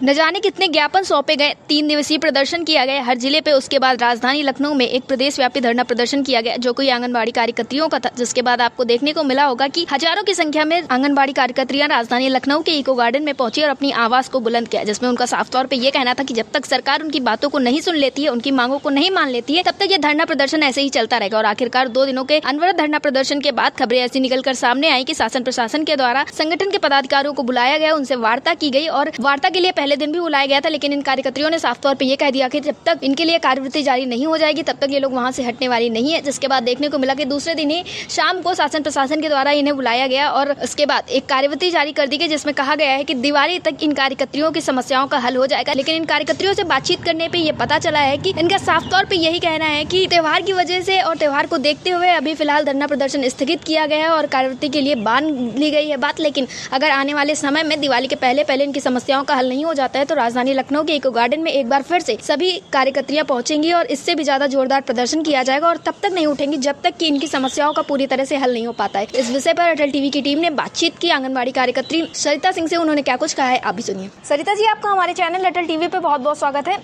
न जाने कितने ज्ञापन सौंपे गए, 3 दिवसीय प्रदर्शन किया गया हर जिले पे। उसके बाद राजधानी लखनऊ में एक प्रदेश व्यापी धरना प्रदर्शन किया गया जो कोई आंगनबाड़ी कार्यकर्तियों का था, जिसके बाद आपको देखने को मिला होगा कि हजारों की संख्या में आंगनबाड़ी कार्यकर्तियां राजधानी लखनऊ के इको गार्डन में पहुंची और अपनी आवाज को बुलंद किया, जिसमें उनका साफ तौर पर यह कहना था कि जब तक सरकार उनकी बातों को नहीं सुन लेती है, उनकी मांगों को नहीं मान लेती है, तब तक ये धरना प्रदर्शन ऐसे ही चलता रहेगा। और आखिरकार 2 दिनों के अनवरत धरना प्रदर्शन के बाद खबरें ऐसी निकलकर सामने आई कि शासन प्रशासन के द्वारा संगठन के पदाधिकारियों को बुलाया गया, उनसे वार्ता की गई और वार्ता के लिए पहले दिन भी बुलाया गया था, लेकिन इन कार्यकर्तियों ने साफ तौर पे ये कह दिया कि जब तक इनके लिए कार्यवृत्ति जारी नहीं हो जाएगी तब तक ये लोग वहां से हटने वाली नहीं है। जिसके बाद देखने को मिला कि दूसरे दिन ही शाम को शासन प्रशासन के द्वारा इन्हें बुलाया गया और उसके बाद एक कार्यवृत्ति जारी कर दी गई, जिसमें कहा गया है कि दिवाली तक इन कार्यकर्तियों की समस्याओं का हल हो जाएगा। लेकिन इन कार्यकर्तियों से बातचीत करने पर यह पता चला है कि इनका साफ तौर पर यही कहना है कि त्योहार की वजह से और त्योहार को देखते हुए अभी फिलहाल धरना प्रदर्शन स्थगित किया गया है और कार्यवृत्ति के लिए बांध ली गई है बात। लेकिन अगर आने वाले समय में दिवाली के पहले इनकी समस्याओं का हल नहीं हो जाता है तो राजधानी लखनऊ के इको गार्डन में एक बार फिर से सभी कार्यकर्तियां पहुंचेंगी और इससे भी ज्यादा जोरदार प्रदर्शन किया जाएगा और तब तक नहीं उठेंगी जब तक कि इनकी समस्याओं का पूरी तरह से हल नहीं हो पाता है। इस विषय पर अटल टीवी की टीम ने बातचीत की आंगनबाड़ी कार्यकर्ती सरिता सिंह से। उन्होंने क्या कुछ कहा है आप भी सुनिए। सरिता जी, आपका हमारे चैनल अटल टीवी पे बहुत बहुत स्वागत है।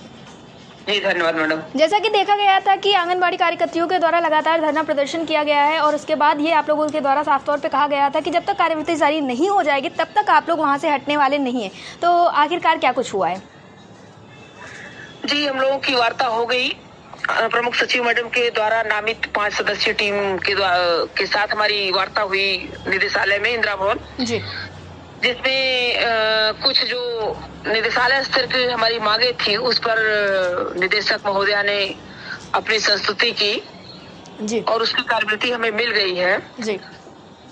जी धन्यवाद मैडम। जैसा कि देखा गया था कि आंगनबाड़ी कार्यकर्तियों के द्वारा लगातार धरना प्रदर्शन किया गया है और उसके बाद ये आप लोगों के द्वारा साफ तौर पे कहा गया था कि जब तक कार्यवृत्ति जारी नहीं हो जाएगी तब तक आप लोग वहां से हटने वाले नहीं है। तो आखिरकार क्या कुछ हुआ है? जी, हम लोगों की वार्ता हो गई। प्रमुख सचिव मैडम के द्वारा नामित 5 सदस्यीय टीम के साथ हमारी वार्ता हुई निदेशालय में, इंदिरा भवन जी, जिसमें कुछ जो निदेशालय स्तर की हमारी मांगे थी उस पर निदेशक महोदया ने अपनी संस्तुति की जी, और उसकी कार्यवृत्ति हमें मिल गई है जी,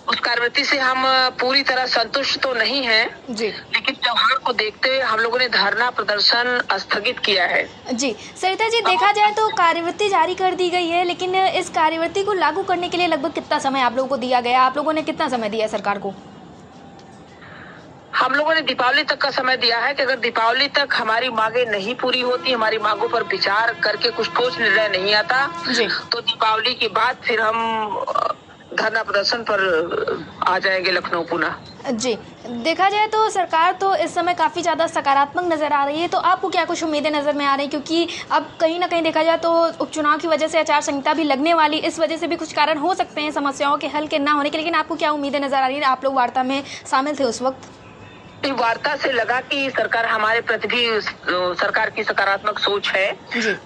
उस कार्यवृत्ति से हम पूरी तरह संतुष्ट तो नहीं हैं, जी, लेकिन त्योहार को देखते हुए हम लोगों ने धरना प्रदर्शन स्थगित किया है। जी। सरिता जी, देखा जाए तो कार्यवृत्ति जारी कर दी गई है, लेकिन इस कार्यवृत्ति को लागू करने के लिए लगभग कितना समय आप लोगों को दिया गया? आप लोगों ने कितना समय दिया सरकार को? हम लोगों ने दीपावली तक का समय दिया है कि अगर दीपावली तक हमारी मांगे नहीं पूरी होती, हमारी मांगों पर विचार करके कुछ ठोस निर्णय नहीं आता जी, तो दीपावली के बाद फिर हम धरना प्रदर्शन पर आ जाएंगे लखनऊ पुनः। जी। देखा जाए तो सरकार तो इस समय काफ़ी ज़्यादा सकारात्मक नज़र आ रही है, तो आपको क्या कुछ उम्मीदें नज़र में आ रही है? क्योंकि अब कहीं ना कहीं देखा जाए तो उपचुनाव की वजह से आचार संहिता भी लगने वाली, इस वजह से भी कुछ कारण हो सकते हैं समस्याओं के हल के ना होने के। लेकिन आपको क्या उम्मीदें नज़र आ रही है? आप लोग वार्ता में शामिल थे उस वक्त। वार्ता से लगा कि सरकार हमारे प्रति भी सरकार की सकारात्मक सोच है,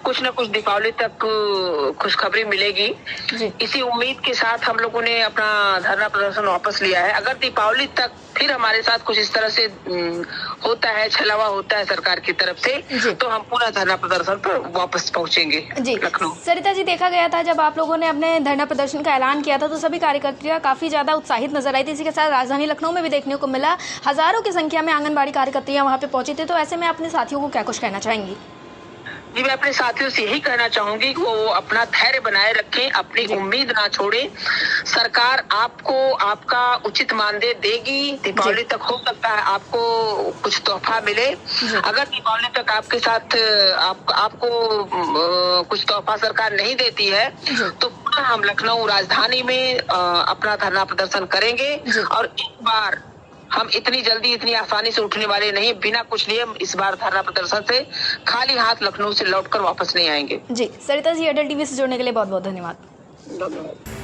कुछ न कुछ दीपावली तक खुशखबरी मिलेगी। इसी उम्मीद के साथ हम लोगों ने अपना धरना प्रदर्शन वापस लिया है। अगर दीपावली तक फिर हमारे साथ कुछ इस तरह से होता है, छलावा होता है सरकार की तरफ से, तो हम पूरा धरना प्रदर्शन पर वापस पहुंचेंगे लखनऊ। सरिता जी, देखा गया था जब आप लोगों ने अपने धरना प्रदर्शन का ऐलान किया था तो सभी कार्यकर्तियां काफी ज्यादा उत्साहित नजर आई थी। इसी के साथ राजधानी लखनऊ में भी देखने को मिला हजारों की संख्या में आंगनबाड़ी कार्यकर्तियां वहां पे पहुंची थी। तो ऐसे में अपने साथियों को क्या कुछ कहना चाहेंगी? जी, मैं अपने साथियों से यही कहना चाहूंगी कि वो अपना धैर्य बनाए रखें, अपनी उम्मीद ना छोड़ें। सरकार आपको आपका उचित मानदेय देगी। दीपावली तक हो सकता है आपको कुछ तोहफा मिले। अगर दीपावली तक आपके साथ आपको कुछ तोहफा सरकार नहीं देती है तो पुनः हम लखनऊ राजधानी में अपना धरना प्रदर्शन करेंगे। और इस बार हम इतनी जल्दी इतनी आसानी से उठने वाले नहीं, बिना कुछ लिए इस बार धरना प्रदर्शन से खाली हाथ लखनऊ से लौटकर वापस नहीं आएंगे। जी, सरिता जी, अटल टीवी से जुड़ने के लिए बहुत बहुत धन्यवाद।